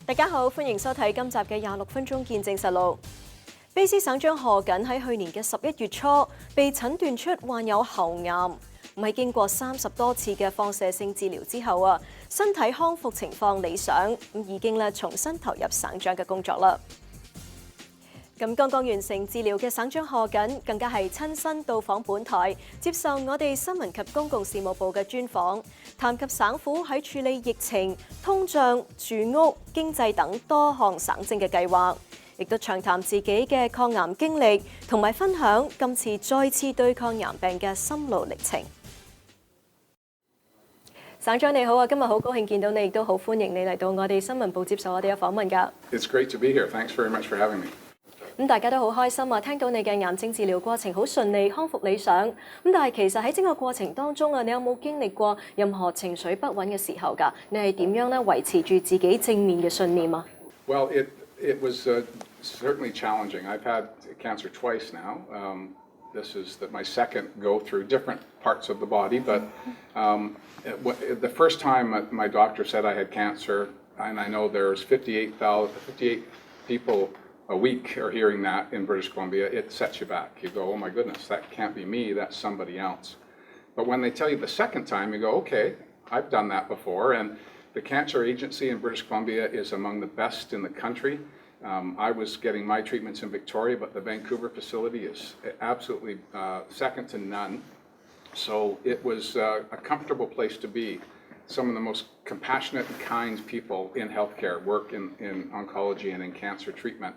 大家好，歡迎收睇今集嘅26分鐘見證實錄。卑詩省長賀謹喺去年嘅11月初被診斷出患有喉癌，喺經過30多次嘅放射性治療之後身體康復情況理想，已經重新投入省長嘅工作啦。咁剛剛完成治療嘅省長賀謹更加係親身到訪本台，接受我哋新聞及公共事務部嘅專訪，談及省府喺處理疫情、通脹、住屋、經濟等多項省政嘅計劃，亦都暢談自己嘅抗癌經歷，同埋分享今次再次對抗癌病嘅心路歷程。省長你好啊，今日好高興見到你，亦都好歡迎你嚟到我哋新聞部接受我哋嘅訪問㗎。It's great to be here. Thanks very much for having me. 咁大家都好開心啊！聽到你嘅癌症治療過程好順利，康復理想。咁但係其實喺整個過程當中你有冇經歷過任何情緒不穩嘅時候㗎？你係點樣維持住自己正面嘅信念啊？ Well, it was certainly challenging. I've had cancer twice now. This is my second go through different parts of the body. But the first time my doctor said I had cancer, and I know there's 58 people a week are hearing that in British Columbia, it sets you back. You go, oh my goodness, that can't be me, that's somebody else. But when they tell you the second time, you go, okay, I've done that before. And the cancer agency in British Columbia is among the best in the country. I was getting my treatments in Victoria, but the Vancouver facility is absolutely second to none. So it was a comfortable place to be. Some of the most compassionate and kind people in healthcare work in oncology and in cancer treatment.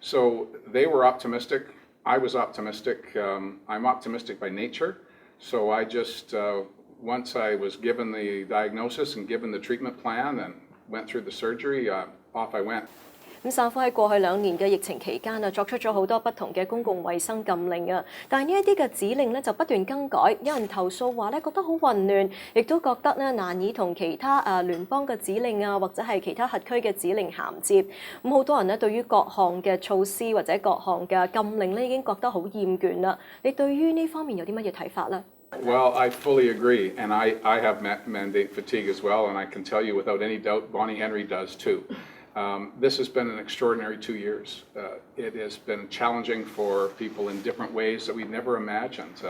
So they were optimistic. I was optimistic. I'm optimistic by nature. So I just, once I was given the diagnosis and given the treatment plan and went through the surgery, off I went. 咁省府喺過去2年嘅疫情期間作出咗好多不同嘅公共衛生禁令啊，但係呢一啲嘅指令就不斷更改，有人投訴話覺得好混亂，亦都覺得難以同其他聯邦嘅指令或者係其他轄區嘅指令銜接。咁好多人對於各項嘅措施或者各項嘅禁令已經覺得好厭倦啦。你對於呢方面有啲乜嘢睇法呢？ Well, I fully agree, and I have mandate fatigue as well, and I can tell you without any doubt Bonnie Henry does too. This has been an extraordinary 2 years. It has been challenging for people in different ways that we'd never imagined.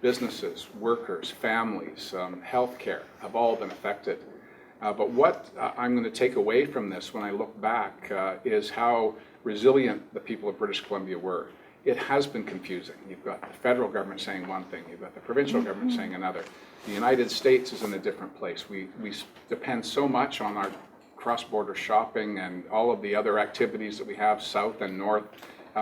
Businesses, workers, families, healthcare have all been affected. But what I'm going to take away from this when I look back is how resilient the people of British Columbia were. It has been confusing. You've got the federal government saying one thing, you've got the provincial government saying another. The United States is in a different place. We depend so much on our cross-border shopping and all of the other activities that we have south and north.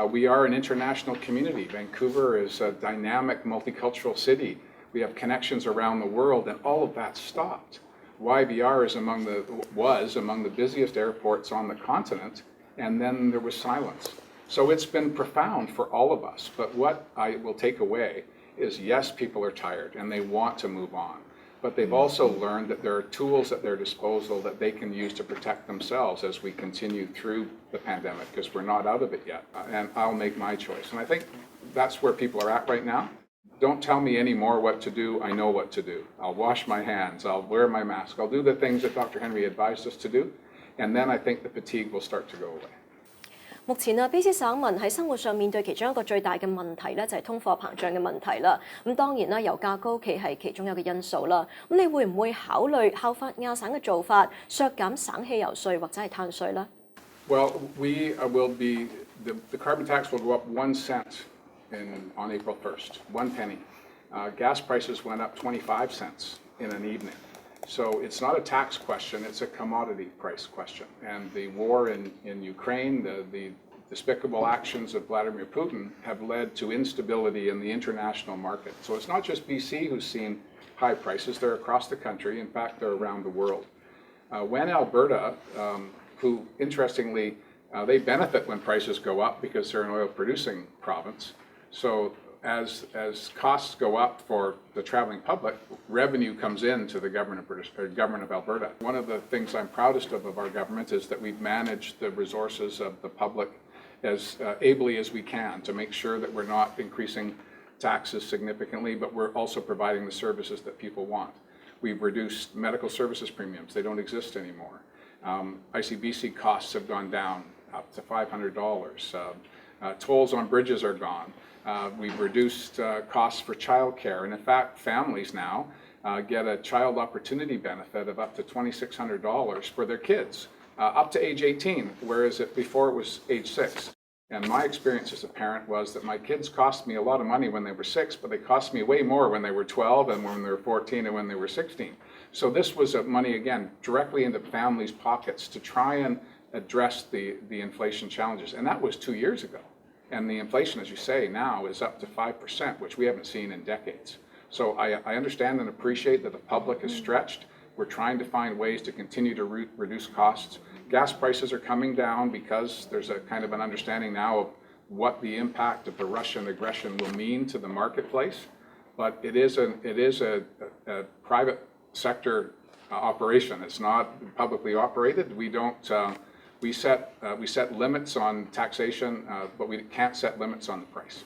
We are an international community. Vancouver is a dynamic multicultural city. We have connections around the world, and all of that stopped. YVR was among the busiest airports on the continent, and then there was silence. So it's been profound for all of us. But what I will take away is, yes, people are tired and they want to move on. But they've also learned that there are tools at their disposal that they can use to protect themselves as we continue through the pandemic, because we're not out of it yet. And I'll make my choice. And I think that's where people are at right now. Don't tell me anymore what to do. I know what to do. I'll wash my hands. I'll wear my mask. I'll do the things that Dr. Henry advised us to do. And then I think the fatigue will start to go away. 目前卑詩省民喺生活上面對其中一個最大嘅問題就係通貨膨脹嘅問題啦。咁當然啦，油價高企係其中一個因素啦。咁你會唔會考慮效法亞省嘅做法，削減省汽油稅或者係碳稅呢？ Well, we will be the carbon tax will go up 1 cent on April 1st, 1 penny. Gas prices went up 25 cents in an evening. So it's not a tax question, it's a commodity price question. And the war in Ukraine, the despicable actions of Vladimir Putin have led to instability in the international market. So it's not just BC who's seen high prices, they're across the country. In fact, they're around the world. When Alberta, who interestingly, they benefit when prices go up because they're an oil producing province. So as costs go up for the traveling public, revenue comes into the government of Alberta. One of the things I'm proudest of our government is that we've managed the resources of the public as ably as we can to make sure that we're not increasing taxes significantly, but we're also providing the services that people want. We've reduced medical services premiums. They don't exist anymore. I see BC costs have gone down up to $500. Tolls on bridges are gone. We've reduced costs for childcare, and in fact, families now get a child opportunity benefit of up to $2,600 for their kids, up to age 18, whereas before it was age 6. And my experience as a parent was that my kids cost me a lot of money when they were 6, but they cost me way more when they were 12 and when they were 14 and when they were 16. So this was money, again, directly into families' pockets to try and address the inflation challenges. And that was 2 years ago. And the inflation, as you say, now is up to 5%, which we haven't seen in decades. So I understand and appreciate that the public is stretched. We're trying to find ways to continue to reduce costs. Gas prices are coming down because there's a kind of an understanding now of what the impact of the Russian aggression will mean to the marketplace. But it is a private sector operation. It's not publicly operated. We don't. We set limits on taxation, but we can't set limits on the price.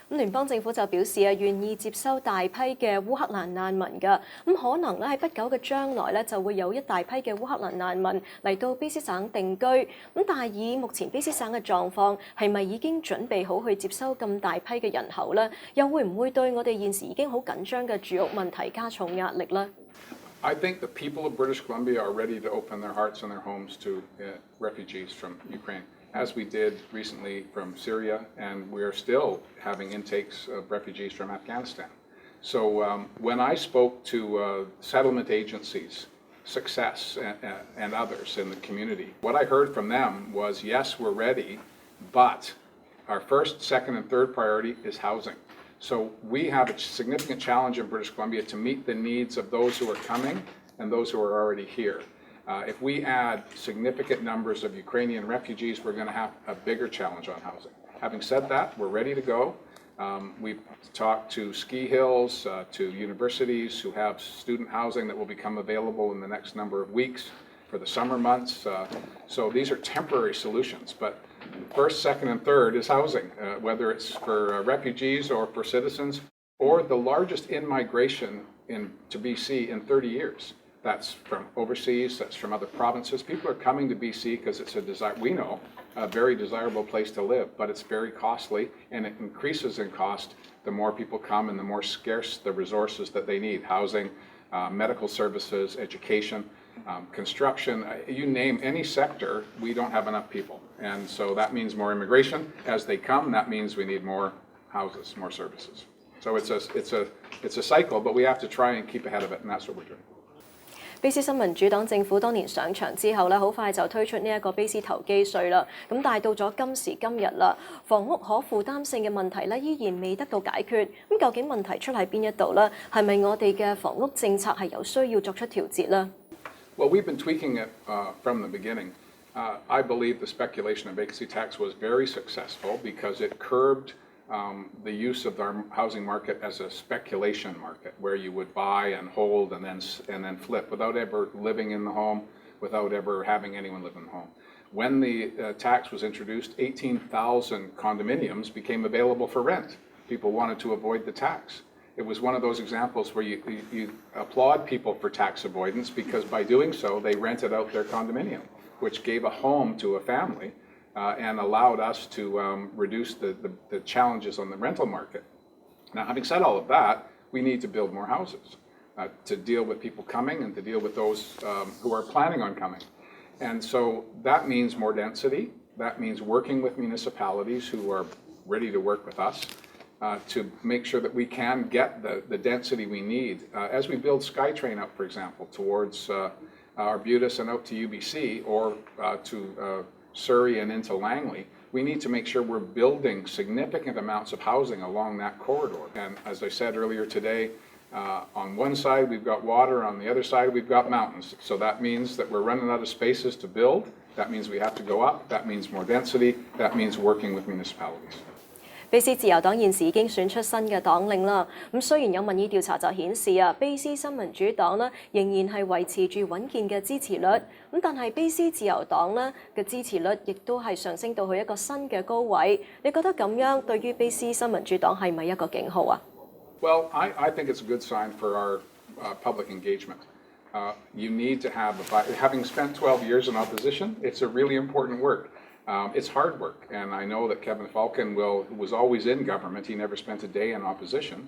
咁聯邦政府就表示願意接收大批嘅烏克蘭難民㗎，咁可能喺不久嘅將來咧就會有一大批嘅烏克蘭難民嚟到卑詩省定居，咁但係以目前卑詩省嘅狀況，係咪已經準備好去接收咁大批嘅人口咧？又會唔會對我哋現時已經好緊張嘅住屋問題加重壓力咧？ I think the people of British Columbia are ready to open their hearts and their homes to refugees from Ukraine, as we did recently from Syria, and we are still having intakes of refugees from Afghanistan. So when I spoke to settlement agencies, Success and others in the community, what I heard from them was, yes, we're ready, but our first, second, and third priority is housing. So we have a significant challenge in British Columbia to meet the needs of those who are coming and those who are already here. If we add significant numbers of Ukrainian refugees, we're going to have a bigger challenge on housing. Having said that, we're ready to go. We've talked to ski hills, to universities who have student housing that will become available in the next number of weeks for the summer months. So these are temporary solutions, but first, second, and third is housing, whether it's for refugees or for citizens, or the largest in-migration to BC in 30 years. That's from overseas, that's from other provinces. People are coming to BC because it's a very desirable place to live, but it's very costly, and it increases in cost the more people come and the more scarce the resources that they need: housing, medical services, education, construction, you name any sector, we don't have enough people. And so that means more immigration. As they come, that means we need more houses, more services. So it's a cycle, but we have to try and keep ahead of it, and that's what we're doing. 卑詩新民主黨政府當年上場之後咧，好快就推出呢一個卑詩投機稅啦。咁但係到咗今時今日啦，房屋可負擔性嘅問題咧依然未得到解決。咁究竟問題出喺邊一度咧？係咪我哋嘅房屋政策係有需要作出調節咧？ Well, we've been tweaking it from the beginning. I believe the speculation and vacancy tax was very successful because it curbed the use of our housing market as a speculation market, where you would buy and hold and then flip without ever living in the home, without ever having anyone live in the home. When the tax was introduced, 18,000 condominiums became available for rent. People wanted to avoid the tax. It was one of those examples where you applaud people for tax avoidance, because by doing so, they rented out their condominium, which gave a home to a family and allowed us to reduce the challenges on the rental market. Now, having said all of that, we need to build more houses to deal with people coming and to deal with those who are planning on coming. And so that means more density. That means working with municipalities who are ready to work with us to make sure that we can get the density we need. As we build SkyTrain out, for example, towards Arbutus and out to UBC, or to Surrey and into Langley, we need to make sure we're building significant amounts of housing along that corridor. And as I said earlier today, on one side we've got water, on the other side we've got mountains. So that means that we're running out of spaces to build. That means we have to go up. That means more density. That means working with municipalities. 卑詩自由黨現時已經選出新嘅黨領啦。咁雖然有民意調查就顯示卑詩新民主黨呢仍然係維持住穩健嘅支持率。咁但係卑詩自由黨呢嘅支持率亦都係上升到去一個新嘅高位。你覺得咁樣對於卑詩新民主黨係咪一個警號啊？ Well, I think it's a good sign for our public engagement. You need to have, having spent 12 years in opposition, it's a really important work. It's hard work, and I know that Kevin Falcon was always in government. He never spent a day in opposition.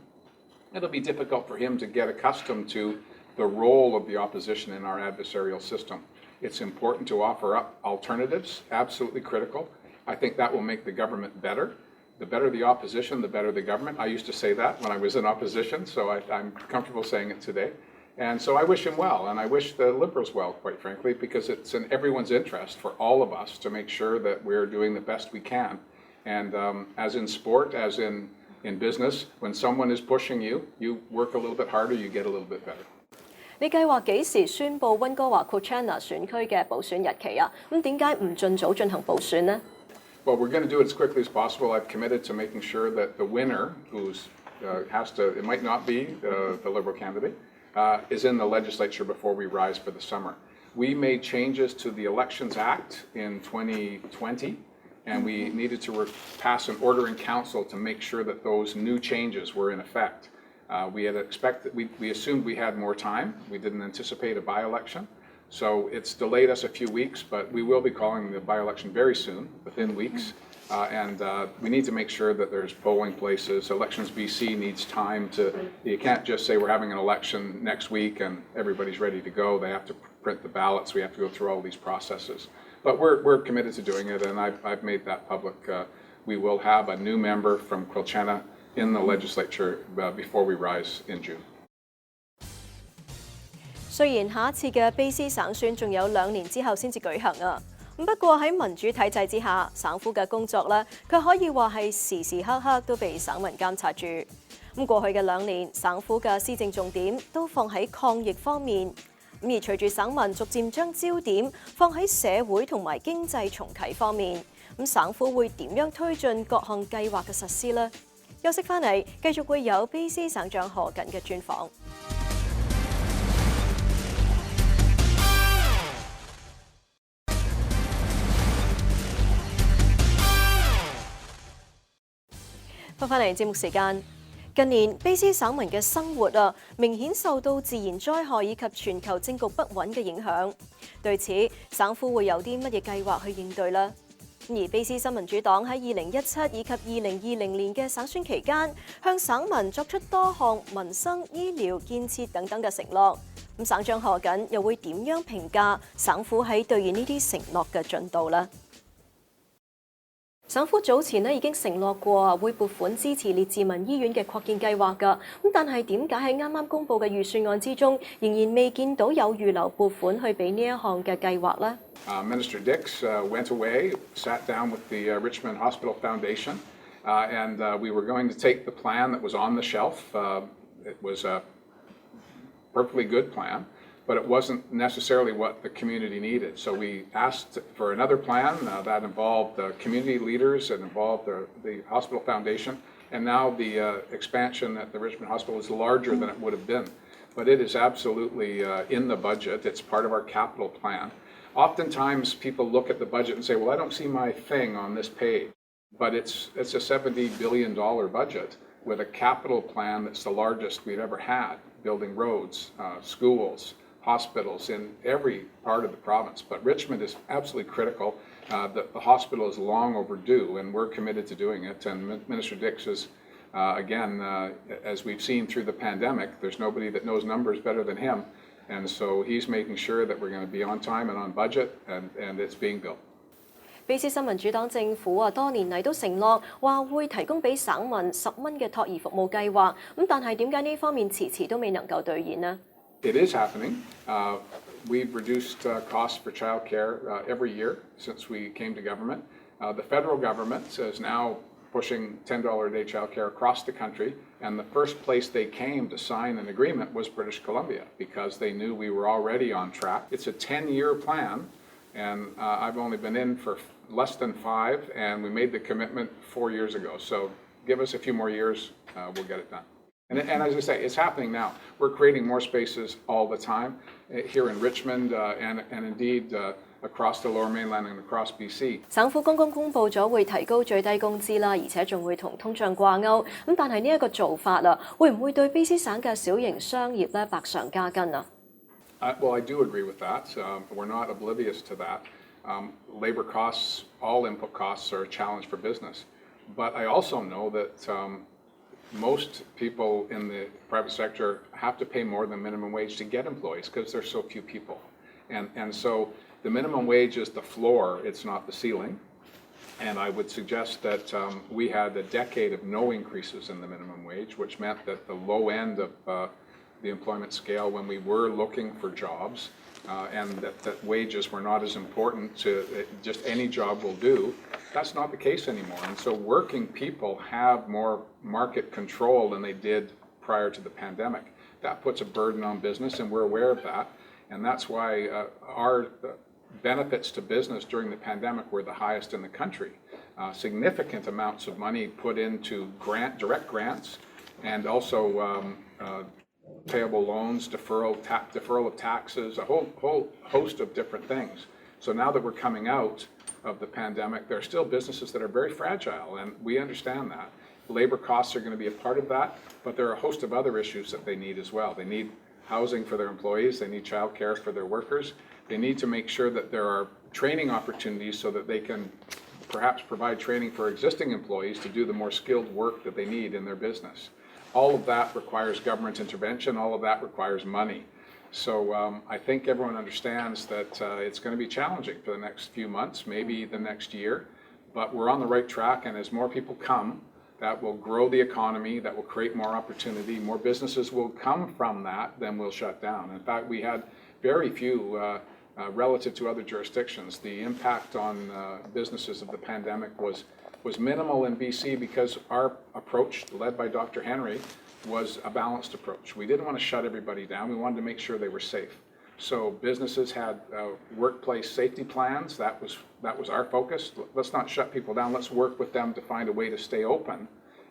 It'll be difficult for him to get accustomed to the role of the opposition in our adversarial system. It's important to offer up alternatives, absolutely critical. I think that will make the government better. The better the opposition, the better the government. I used to say that when I was in opposition, so I'm comfortable saying it today. And so I wish him well, and I wish the Liberals well, quite frankly, because it's in everyone's interest for all of us to make sure that we're doing the best we can. And as in sport, as in business, when someone is pushing you, you work a little bit harder, you get a little bit better. 你計劃幾時宣佈溫哥華 Coachella 選區嘅補選日期啊？咁點解唔盡早進行補選呢？ Well, we're going to do it as quickly as possible. I've committed to making sure that the winner, it might not be the Liberal candidate, is in the legislature before we rise for the summer. We made changes to the Elections Act in 2020, and we needed to pass an order in council to make sure that those new changes were in effect. We assumed we had more time. We didn't anticipate a by-election. So it's delayed us a few weeks, but we will be calling the by-election very soon, within weeks. And we need to make sure that there's polling places. Elections BC needs time you can't just say we're having an election next week and everybody's ready to go. They have to print the ballots. We have to go through all these processes. But we're committed to doing it, and I've made that public. We will have a new member from Quilchena in the legislature before we rise in June. 雖然下一次嘅卑詩省選仲有2年之後先至舉行啊，不過喺民主體制之下，省府嘅工作咧，佢可以話係時時刻刻都被省民監察住。咁過去嘅2年，省府嘅施政重點都放喺抗疫方面。而隨住省民逐漸將焦點放喺社會同埋經濟重啟方面，省府會點樣推進各項計劃嘅實施呢？休息翻嚟，繼續會有卑詩省長賀謹嘅專訪。翻嚟節目時間，近年卑詩省民嘅生活明顯受到自然災害以及全球政局不穩嘅影響。對此，省府會有啲乜嘢計劃去應對呢？而卑詩新民主黨喺2017以及2020年嘅省選期間，向省民作出多項民生、醫療、建設等等嘅承諾。咁省長賀謹又會點樣評價省府喺兌現呢啲承諾嘅進度呢？省府早前已經承諾過會撥款支持列治文醫院嘅擴建計劃㗎，但係點解喺啱啱公布嘅預算案之中，仍然未見到有預留撥款去俾呢一項嘅計劃呢？ Minister Dix went away, sat down with the Richmond Hospital Foundation, and we were going to take the plan that was on the shelf. It was a perfectly good plan, but it wasn't necessarily what the community needed. So we asked for another plan that involved community leaders, it involved the hospital foundation, and now the expansion at the Richmond Hospital is larger than it would have been. But it is absolutely in the budget. It's part of our capital plan. Oftentimes people look at the budget and say, well, I don't see my thing on this page. But it's a $70 billion budget with a capital plan that's the largest we've ever had, building roads, schools, hospitals in every part of the province. But Richmond is absolutely critical. The hospital is long overdue, and we're committed to doing it. And Minister Dix is, again, as we've seen through the pandemic, there's nobody that knows numbers better than him. And so he's making sure that we're going to be on time and on budget, and it's being built. 卑詩新民主黨政府多年嚟都承諾話會提供俾省民10蚊嘅托兒服務計劃，但係點解呢方面遲遲都未能夠兌現呢？ It is happening. We've reduced costs for childcare every year since we came to government. The federal government is now pushing $10 a day childcare across the country, and the first place they came to sign an agreement was British Columbia because they knew we were already on track. It's a 10-year plan, and I've only been in for less than 5, and we made the commitment 4 years ago. So give us a few more years, we'll get it done. And as I say, it's happening now. We're creating more spaces all the time here in Richmond and indeed across the Lower Mainland and across BC. 省府剛剛公布咗會提高最低工資啦，而且仲會同通脹掛鈎。但係呢一個做法會唔會對卑詩省嘅小型商業百上加斤啊？ Well, I do agree with that. We're not oblivious to that. Labor costs, all input costs are a challenge for business. But I also know that most people in the private sector have to pay more than minimum wage to get employees because there's so few people. And so the minimum wage is the floor, it's not the ceiling. And I would suggest that we had a decade of no increases in the minimum wage, which meant that the low end of the employment scale when we were looking for jobs and that wages were not as important to just any job will do, that's not the case anymore. And so working people have more market control than they did prior to the pandemic. That puts a burden on business, and we're aware of that. And that's why our benefits to business during the pandemic were the highest in the country. Significant amounts of money put into direct grants, and also payable loans, deferral of taxes, a whole host of different things. So now that we're coming out of the pandemic, there are still businesses that are very fragile, and we understand that. Labor costs are going to be a part of that, but there are a host of other issues that they need as well. They need housing for their employees, they need child care for their workers, they need to make sure that there are training opportunities so that they can perhaps provide training for existing employees to do the more skilled work that they need in their business. All of that requires government intervention, all of that requires money. So I think everyone understands that it's going to be challenging for the next few months, maybe the next year, but we're on the right track, and as more people come, that will grow the economy, that will create more opportunity, more businesses will come from that, then we'll shut down. In fact, we had very few, relative to other jurisdictions, the impact on businesses of the pandemic was minimal in BC because our approach, led by Dr. Henry, was a balanced approach. We didn't want to shut everybody down, we wanted to make sure they were safe. So businesses had workplace safety plans. That was our focus. Let's not shut people down. Let's work with them to find a way to stay open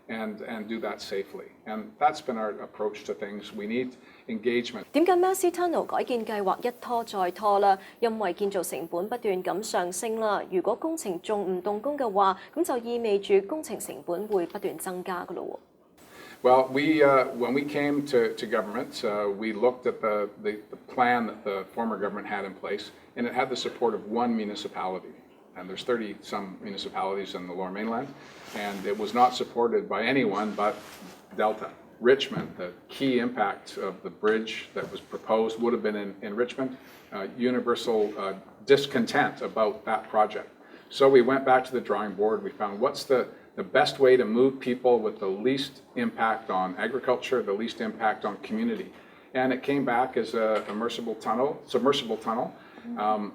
and do that safely. And that's been our approach to things. We need engagement. 點解 Massey Tunnel 改建計劃一拖再拖啦？因為建造成本不斷咁上升啦。如果工程仲唔動工嘅話，咁就意味住工程成本會不斷增加㗎咯喎。Well, when we came to government, we looked at the plan that the former government had in place, and it had the support of one municipality. And there's 30-some municipalities in the Lower Mainland, and it was not supported by anyone but Delta. Richmond, the key impact of the bridge that was proposed would have been in Richmond, universal discontent about that project. So we went back to the drawing board. We found what's the best way to move people with the least impact on agriculture, the least impact on community. And it came back as a submersible tunnel.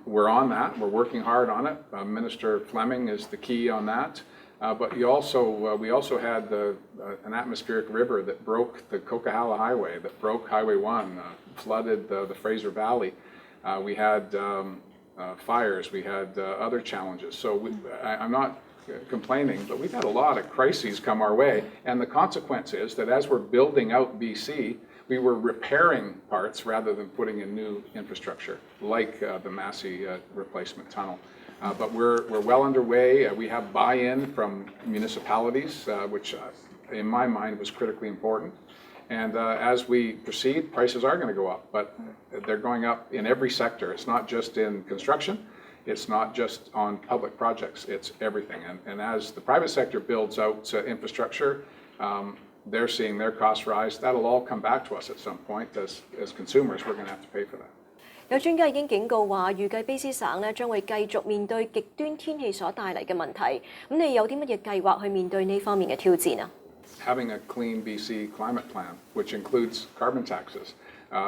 We're on that. We're working hard on it. Minister Fleming is the key on that. But we also had an atmospheric river that broke the Coquihalla Highway, that broke Highway 1, flooded the Fraser Valley. We had fires. We had other challenges. So I'm not complaining, but we've had a lot of crises come our way, and the consequence is that as we're building out BC, we were repairing parts rather than putting in new infrastructure, like the Massey replacement tunnel. But we're well underway. We have buy-in from municipalities, which in my mind was critically important. And as we proceed, prices are going to go up, but they're going up in every sector. It's not just in construction. It's not just on public projects, it's everything. And as the private sector builds out infrastructure, they're seeing their costs rise. That'll all come back to us at some point. As consumers, we're going to have to pay for that. 有專家已經警告話，預計卑詩省咧將會繼續面對極端天氣所帶嚟嘅問題。咁你有啲乜嘢計劃去面對呢方面嘅挑戰啊？ Having a clean BC climate plan, which includes carbon taxes.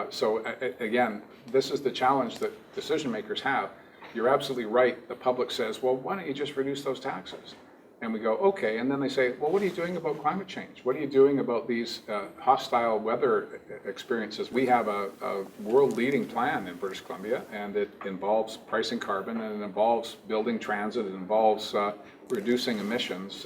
So again, this is the challenge that decision makers have. You're absolutely right. The public says, well, why don't you just reduce those taxes? And we go, okay. And then they say, well, what are you doing about climate change? What are you doing about these hostile weather experiences? We have a world-leading plan in British Columbia, and it involves pricing carbon, and it involves building transit, it involves reducing emissions,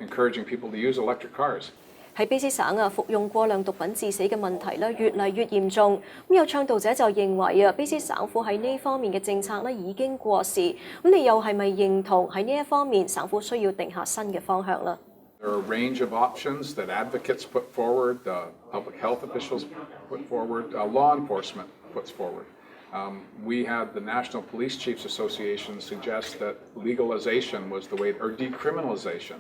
encouraging people to use electric cars. 喺卑詩省啊，服用過量毒品致死嘅問題咧越嚟越嚴重。咁有倡導者就認為啊，卑詩省府喺呢方面嘅政策咧已經過時。咁你又係咪認同喺呢一方面省府需要定下新嘅方向啦？ There are a range of options that advocates put forward, public health officials put forward, law enforcement puts forward. We had the National Police Chiefs Association suggest that legalization was the way, or decriminalization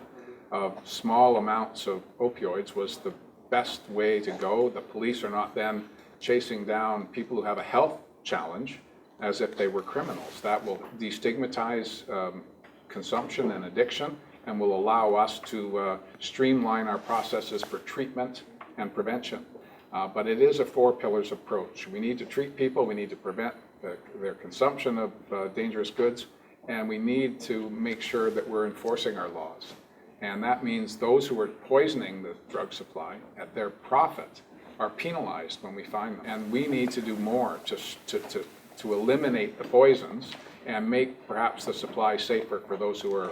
of small amounts of opioids was the best way to go. The police are not then chasing down people who have a health challenge as if they were criminals. That will destigmatize consumption and addiction and will allow us to streamline our processes for treatment and prevention. But it is a four pillars approach. We need to treat people, we need to prevent their consumption of dangerous goods, and we need to make sure that we're enforcing our laws. And that means those who are poisoning the drug supply at their profit are penalized when we find them. And we need to do more to eliminate the poisons and make perhaps the supply safer for those who are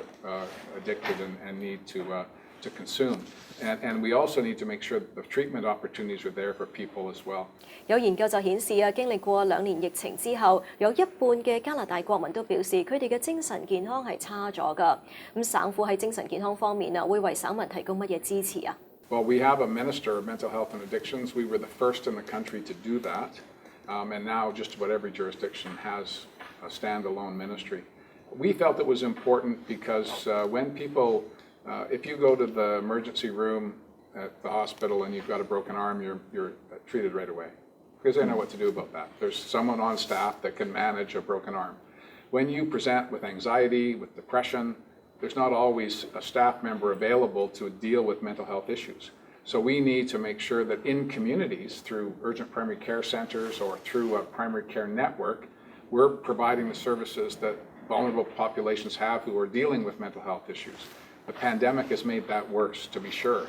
addicted and need to consume. And we also need to make sure that the treatment opportunities are there for people as well. 有研究就顯示啊，經歷過2年疫情之後，有一半嘅加拿大國民都表示佢哋嘅精神健康係差咗㗎。咁省府喺精神健康方面啊，會為省民提供乜嘢支持啊？ Well, we have a Minister of Mental Health and Addictions. We were the first in the country to do that. And now just about every jurisdiction has a standalone ministry. We felt it was important because when people if you go to the emergency room at the hospital and you've got a broken arm, you're treated right away because they know what to do about that. There's someone on staff that can manage a broken arm. When you present with anxiety, with depression, there's not always a staff member available to deal with mental health issues. So we need to make sure that in communities, through urgent primary care centers or through a primary care network, we're providing the services that vulnerable populations have who are dealing with mental health issues. The pandemic has made that worse, to be sure.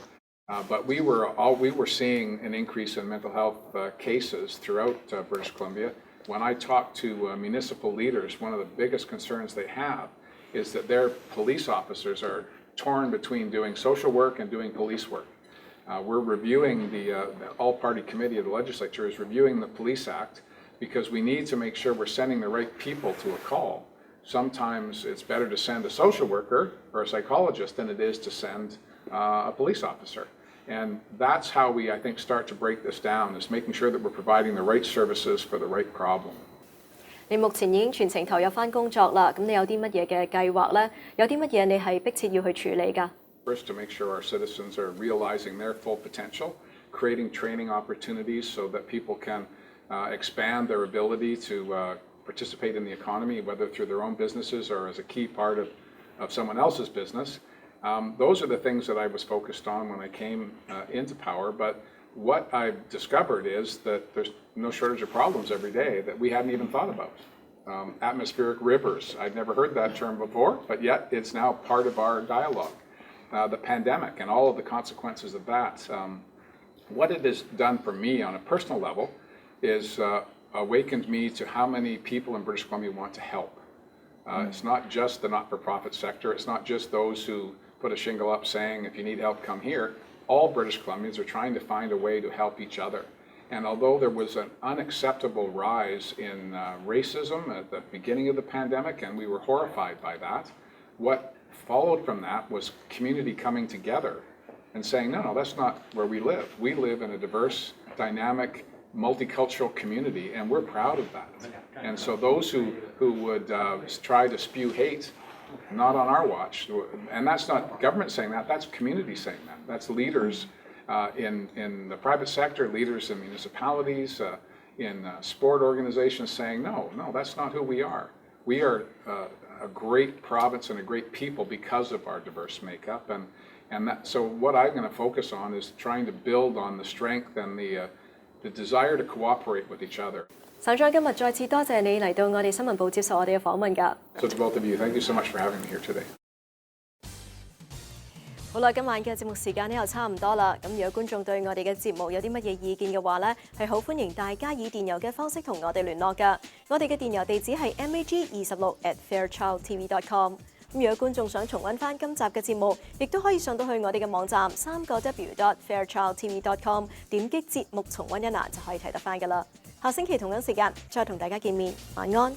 But we were seeing an increase in mental health cases throughout British Columbia. When I talk to municipal leaders, one of the biggest concerns they have is that their police officers are torn between doing social work and doing police work. We're reviewing the all-party committee of the legislature is reviewing the Police Act because we need to make sure we're sending the right people to a call. Sometimes it's better to send a social worker or a psychologist than it is to send a police officer. And that's how we, I think, start to break this down, is making sure that we're providing the right services for the right problem. 你目前已經全程投入返工作啦，咁你有啲乜嘢嘅計劃呢？有啲乜嘢你係迫切要去處理㗎？ First, to make sure our citizens are realizing their full potential, creating training opportunities so that people can expand their ability to participate in the economy, whether through their own businesses or as a key part of someone else's business. Those are the things that I was focused on when I came into power. But what I've discovered is that there's no shortage of problems every day that we hadn't even thought about. Atmospheric rivers, I'd never heard that term before, but yet it's now part of our dialogue. The pandemic and all of the consequences of that. What it has done for me on a personal level is awakened me to how many people in British Columbia want to help. It's not just the not-for-profit sector. It's not just those who put a shingle up saying, if you need help, come here. All British Columbians are trying to find a way to help each other. And although there was an unacceptable rise in racism at the beginning of the pandemic, and we were horrified by that, what followed from that was community coming together and saying, no, that's not where we live. We live in a diverse, dynamic, multicultural community, and we're proud of that. And so those who would try to spew hate, not on our watch, and that's not government saying that, that's community saying that. That's leaders in the private sector, leaders in municipalities, in sport organizations saying, no, that's not who we are. We are a great province and a great people because of our diverse makeup. So what I'm going to focus on is trying to build on the strength and the desire to cooperate with each other. 省長今日再次多謝你嚟到我哋新聞部接受我哋嘅訪問㗎。So to both of you, thank you so much for having me here today. 好啦，今晚嘅節目時間呢又差唔多啦。咁如果觀眾對我哋嘅節目有啲乜嘢意見嘅話呢，係好歡迎大家以電郵嘅方式同我哋聯絡㗎。我哋嘅電郵地址係 mag26@fairchildtv.com。咁如果觀眾想重溫翻今集嘅節目，亦都可以上到去我哋嘅網站3w.fairchildtv.com， 點擊節目重溫一欄就可以睇得翻㗎啦。下星期同樣時間再同大家見面，晚安。